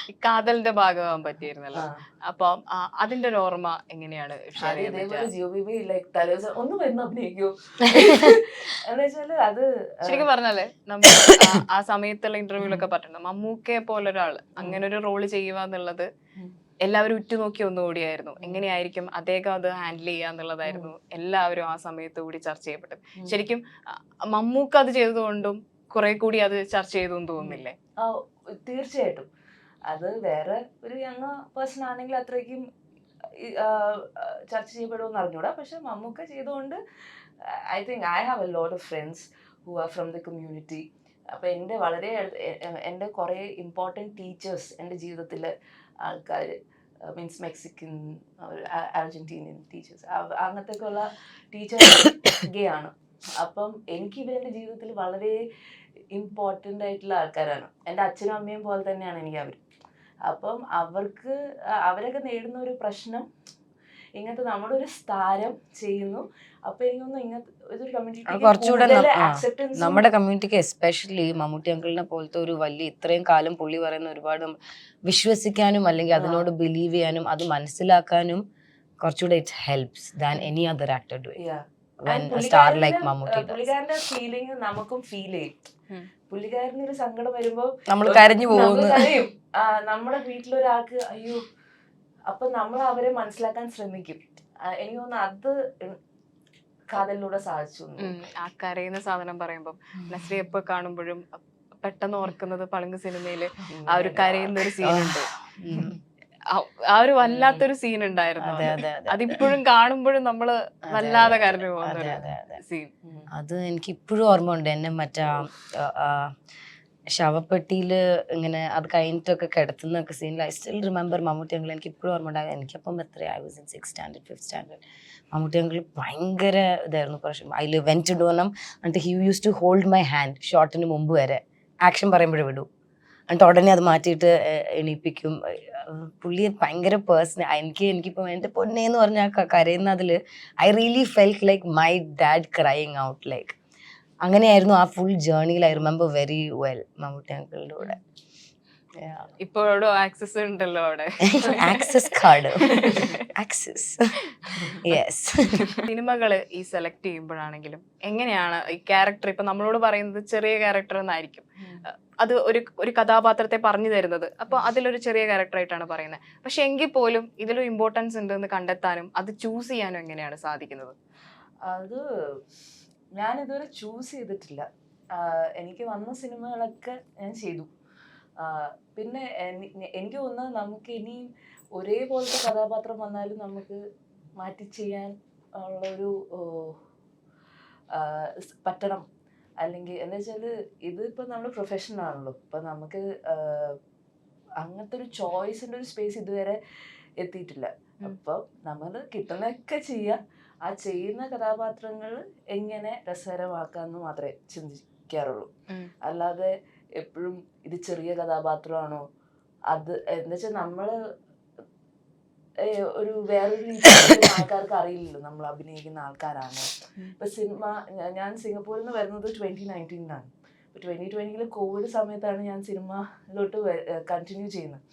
ഈ കാതലിന്റെ ഭാഗമാകാൻ പറ്റിയിരുന്നല്ലോ. അപ്പം അതിന്റെ ഒരു ഓർമ്മ എങ്ങനെയാണ് ഷെയർ ചെയ്യാൻ പറ്റുക? ജിയോബിബി ലൈക് തലേദിവസം ഒന്ന് വരുന്ന അഭിനയിക്കോ എന്ന് വെച്ചാല് അത് ശരിക്കും പറഞ്ഞാല് നമ്മൾ ആ സമയത്തുള്ള ഇന്റർവ്യൂലൊക്കെ പറഞ്ഞിട്ടുണ്ട്, മമ്മൂക്കയെ പോലെ ഒരാള് അങ്ങനെ ഒരു റോള് ചെയ്യുക എന്നുള്ളത് എല്ലാവരും ഉറ്റുനോക്കി ഒന്നുകൂടിയായിരുന്നു. എങ്ങനെയായിരിക്കും അദ്ദേഹം അത് ഹാൻഡിൽ ചെയ്യുക എന്നുള്ളതായിരുന്നു എല്ലാവരും ആ സമയത്ത് കൂടി ചർച്ച ചെയ്യപ്പെട്ടത്. ശരിക്കും മമ്മൂക്ക അത് ചെയ്തതുകൊണ്ടും കുറെ കൂടി അത് ചർച്ച ചെയ്തു എന്ന് തോന്നുന്നില്ലേ? തീർച്ചയായിട്ടും. അത് വേറെ ഒരു യങ് പേഴ്സൺ ആണെങ്കിൽ അത്രയ്ക്കും ചർച്ച ചെയ്യപ്പെടുമെന്ന് അറിഞ്ഞൂടാ. പക്ഷെ മമ്മൂക്ക ചെയ്തുകൊണ്ട് I think I have a lot of friends who are from the community. അപ്പം എൻ്റെ വളരെ എൻ്റെ കുറേ ഇമ്പോർട്ടൻറ്റ് ടീച്ചേഴ്സ് എൻ്റെ ജീവിതത്തിലെ ആൾക്കാർ, മീൻസ് മെക്സിക്കൻ, അർജന്റീനിയൻ ടീച്ചേഴ്സ്, അങ്ങനത്തെ ഉള്ള ടീച്ചേഴ്സ് ഗേ ആണ്. അപ്പം എനിക്ക് ഇവരെൻ്റെ ജീവിതത്തിൽ വളരെ ഇമ്പോർട്ടൻ്റ് ആയിട്ടുള്ള ആൾക്കാരാണ്. എൻ്റെ അച്ഛനും അമ്മയും പോലെ തന്നെയാണ് എനിക്ക് അവർ. അപ്പം അവരൊക്കെ നേടുന്ന ഒരു പ്രശ്നം ഇങ്ങനത്തെ നമ്മുടെ ഒരു സ്ഥാനം ചെയ്യുന്നു. അപ്പൊ എനിക്കൊന്നും ഇങ്ങനത്തെ ഒരു കമ്മ്യൂണിറ്റി, നമ്മുടെ കമ്മ്യൂണിറ്റിക്ക് എസ്പെഷ്യലി മമ്മൂട്ടി അങ്കിളിനെ പോലത്തെ ഒരു വലിയ ഇത്രയും കാലം പുള്ളി പറയുന്ന ഒരുപാട് വിശ്വസിക്കാനും അല്ലെങ്കിൽ അതിനോട് ബിലീവ് ചെയ്യാനും അത് മനസ്സിലാക്കാനും കുറച്ചുകൂടെ it helps than any other actor do പുള്ളിക്കാരന്റെ ഫീലിംഗ് നമുക്കും ഫീൽ ചെയ്യും. പുള്ളിക്കാരന് ഒരു സങ്കടം വരുമ്പോ നമ്മൾ കരഞ്ഞു പോകുന്നു. നമ്മുടെ വീട്ടിലൊരാൾക്ക് അയ്യോ, അപ്പൊ നമ്മൾ അവരെ മനസ്സിലാക്കാൻ ശ്രമിക്കും. എനിക്ക് തോന്നുന്നു അത് കാതലിലൂടെ സാധിച്ചു. ആ കരയുന്ന സാധനം പറയുമ്പോ നസ്രിയ എപ്പോ കാണുമ്പോഴും പെട്ടെന്ന് ഓർക്കുന്നത് പളുങ്ക് സിനിമയില് ആ ഒരു കരയുന്ന ഒരു സീനുണ്ട്. ആ ഒരു വല്ലാത്തൊരു സീൻ ഉണ്ടായിരുന്നു. അതിപ്പോഴും കാണുമ്പോഴും നമ്മള് വല്ലാതെ കരഞ്ഞു പോകുന്ന സീൻ. അത് എനിക്ക് ഇപ്പോഴും ഓർമ്മ ഉണ്ട്. എന്നെ മറ്റാ ശവപ്പെട്ടിയില് ഇങ്ങനെ അത് കഴിഞ്ഞിട്ടൊക്കെ കിടത്തുന്നൊക്കെ സീനിൽ I still remember Mammootty uncle. എനിക്ക് ഇപ്പോഴും ഓർമ്മ ഉണ്ടാകും. എനിക്കപ്പം എത്ര I was in 6th standard 5th standard. Mammootty uncle ഭയങ്കര ഇതായിരുന്നു. പക്ഷേ അതിൽ വെന്റ് ഡോണം എന്നിട്ട് he use to hold my hand ഷോട്ടിന് മുമ്പ് വരെ ആക്ഷൻ പറയുമ്പോഴേ വിടൂ, എന്നിട്ട് ഉടനെ അത് മാറ്റിയിട്ട് എണീപ്പിക്കും. പുള്ളി ഭയങ്കര പേഴ്സൺ. എനിക്കിപ്പോൾ എൻ്റെ പൊന്നേന്ന് പറഞ്ഞാൽ കരയുന്നതിൽ I really felt like my dad crying out. Like അങ്ങനെയായിരുന്നു ആ ഫുൾ ജേർണിയിൽ. I remember very well Mammootty അങ്കിളിൻ്റെ കൂടെ. ഇപ്പോഴും ആക്സസ് ഉണ്ടല്ലോ അവിടെ, ആക്സസ് കാർഡ്, ആക്സസ്. യെസ്. സിനിമകള് ഈ സെലക്ട് ചെയ്യുമ്പോഴാണെങ്കിലും എങ്ങനെയാണ് ഈ ക്യാരക്ടർ, ഇപ്പൊ നമ്മളോട് പറയുന്നത് ചെറിയ ക്യാരക്ടർ എന്നായിരിക്കും, അത് ഒരു കഥാപാത്രത്തെ പറഞ്ഞു തരുന്നത്, അപ്പൊ അതിലൊരു ചെറിയ ക്യാരക്ടർ ആയിട്ടാണ് പറയുന്നത്. പക്ഷെ എങ്കിൽ പോലും ഇതിലൊരു ഇമ്പോർട്ടൻസ് ഉണ്ട് എന്ന് കണ്ടെത്താനും അത് ചൂസ് ചെയ്യാനും എങ്ങനെയാണ് സാധിക്കുന്നത്? അത് ഞാൻ ഇതുവരെ ചൂസ് ചെയ്തിട്ടില്ല. എനിക്ക് വന്ന സിനിമകളൊക്കെ ഞാൻ ചെയ്തു. പിന്നെ എനിക്ക് തോന്നുന്നത് നമുക്ക് ഇനിയും ഒരേപോലത്തെ കഥാപാത്രം വന്നാലും നമുക്ക് മാറ്റി ചെയ്യാൻ ഉള്ളൊരു പറ്റണം. അല്ലെങ്കിൽ എന്താ വെച്ചാൽ ഇതിപ്പോൾ നമ്മുടെ പ്രൊഫഷനാണല്ലോ. ഇപ്പം നമുക്ക് അങ്ങനത്തെ ഒരു ചോയ്സിൻ്റെ ഒരു സ്പേസ് ഇതുവരെ എത്തിയിട്ടില്ല. അപ്പം നമ്മൾ കിട്ടുന്നതൊക്കെ ചെയ്യുക. ആ ചെയ്യുന്ന കഥാപാത്രങ്ങൾ എങ്ങനെ രസകരമാക്കാമെന്ന് മാത്രമേ ചിന്തിക്കാറുള്ളൂ. അല്ലാതെ എപ്പോഴും ഇത് ചെറിയ കഥാപാത്രമാണോ, അത് എന്താ വെച്ചാൽ നമ്മൾ ഒരു വേറൊരു രീതിയിൽ ആൾക്കാർക്ക് അറിയില്ലല്ലോ നമ്മൾ അഭിനയിക്കുന്ന ആൾക്കാരാണോ. ഇപ്പൊ സിനിമ, ഞാൻ സിംഗപ്പൂരിൽ നിന്ന് വരുന്നത് 2019 ഇപ്പൊ 2020 കോവിഡ് സമയത്താണ് ഞാൻ സിനിമയിലോട്ട് കണ്ടിന്യൂ ചെയ്യുന്നത്.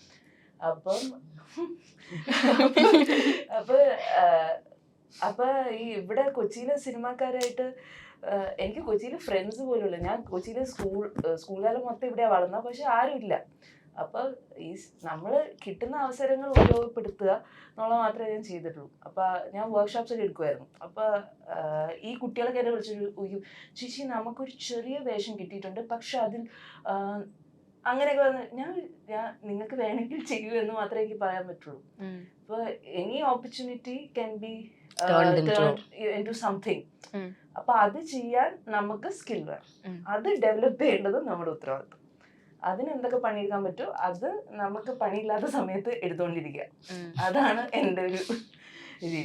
അപ്പൊ ഈ ഇവിടെ കൊച്ചിയിലെ സിനിമാക്കാരായിട്ട് എനിക്ക് കൊച്ചിയിൽ ഫ്രണ്ട്സ് പോലുമില്ല. ഞാൻ കൊച്ചിയിലെ സ്കൂൾ കാലം മൊത്തം ഇവിടെയാണ് വളർന്നത്. പക്ഷെ ആരും ഇല്ല. അപ്പൊ ഈ നമ്മൾ കിട്ടുന്ന അവസരങ്ങൾ ഉപയോഗപ്പെടുത്തുക എന്നുള്ളത് മാത്രമേ ഞാൻ ചെയ്തിട്ടുള്ളൂ. അപ്പൊ ഞാൻ വർക്ക്ഷോപ്സൊക്കെ എടുക്കുമായിരുന്നു. അപ്പൊ ഈ കുട്ടികളൊക്കെ എന്നെ വിളിച്ചു, ചേച്ചി നമുക്കൊരു ചെറിയ വേഷം കിട്ടിയിട്ടുണ്ട്, പക്ഷെ അതിൽ അങ്ങനെയൊക്കെ വന്ന് ഞാൻ നിങ്ങൾക്ക് വേണമെങ്കിൽ ചെയ്യൂ എന്ന് മാത്രമേ എനിക്ക് പറയാൻ പറ്റുള്ളൂ. അപ്പൊ any opportunity can be into something. അപ്പൊ അത് ചെയ്യാൻ നമുക്ക് സ്കിൽ വേണം. അത് ഡെവലപ്പ് ചെയ്യേണ്ടത് നമ്മുടെ ഉത്തരവാദിത്വം. അതിന് എന്തൊക്കെ പണിയെടുക്കാൻ പറ്റുമോ അത് നമുക്ക് പണിയില്ലാത്ത സമയത്ത് എടുത്തുകൊണ്ടിരിക്കുക. അതാണ് എൻ്റെ ഒരു രീതി.